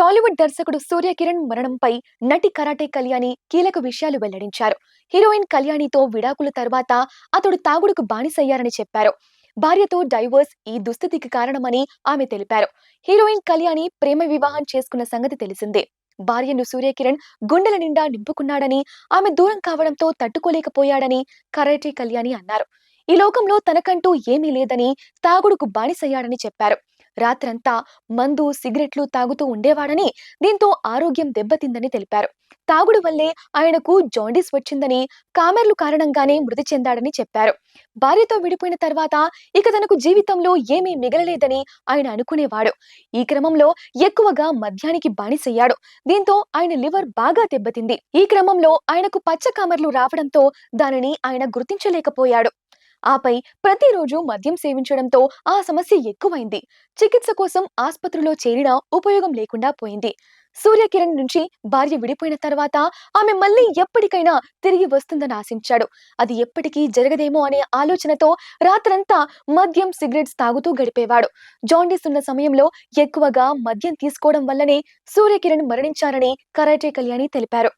టాలీవుడ్ దర్శకుడు సూర్య కిరణ్ మరణంపై నటి కరాటే కళ్యాణి కీలక విషయాలు వెల్లడించారు. హీరోయిన్ కళ్యాణితో విడాకుల తర్వాత అతడు తాగుడుకు బానిసయ్యారని చెప్పారు. భార్యతో డైవర్స్ ఈ దుస్థితికి కారణమని ఆమె తెలిపారు. హీరోయిన్ కళ్యాణి ప్రేమ వివాహం చేసుకున్న సంగతి తెలిసిందే. భార్యను సూర్యకిరణ్ గుండెల నిండా నింపుకున్నాడని, ఆమె దూరం కావడంతో తట్టుకోలేకపోయాడని కరాటే కళ్యాణి అన్నారు. ఈ లోకంలో తనకంటూ ఏమీ లేదని, తాగుడుకు బానిసయ్యాడని చెప్పారు. రాత్రంతా మందు సిగరెట్లు తాగుతూ ఉండేవాడని, దీంతో ఆరోగ్యం దెబ్బతిందని తెలిపారు. తాగుడు వల్లే ఆయనకు జాండీస్ వచ్చిందని, కామెర్లు కారణంగానే మృతి చెందాడని చెప్పారు. భార్యతో విడిపోయిన తర్వాత ఇక తనకు జీవితంలో ఏమీ మిగలలేదని ఆయన అనుకునేవాడు. ఈ క్రమంలో ఎక్కువగా మద్యానికి బానిసయ్యాడు. దీంతో ఆయన లివర్ బాగా దెబ్బతింది. ఈ క్రమంలో ఆయనకు పచ్చ కామెర్లు రావడంతో దానిని ఆయన గుర్తించలేకపోయాడు. ఆపై ప్రతిరోజు మద్యం సేవించడంతో ఆ సమస్య ఎక్కువైంది. చికిత్స కోసం ఆస్పత్రిలో చేరినా ఉపయోగం లేకుండా పోయింది. సూర్యకిరణ్ నుంచి భార్య విడిపోయిన తర్వాత ఆమె మళ్ళీ ఎప్పటికైనా తిరిగి వస్తుందని ఆశించాడు. అది ఎప్పటికీ జరగదేమో అనే ఆలోచనతో రాత్రంతా మద్యం సిగరెట్స్ తాగుతూ గడిపేవాడు. జాండీస్ ఉన్న సమయంలో ఎక్కువగా మద్యం తీసుకోవడం వల్లనే సూర్యకిరణ్ మరణించారని కరాటే కళ్యాణి తెలిపారు.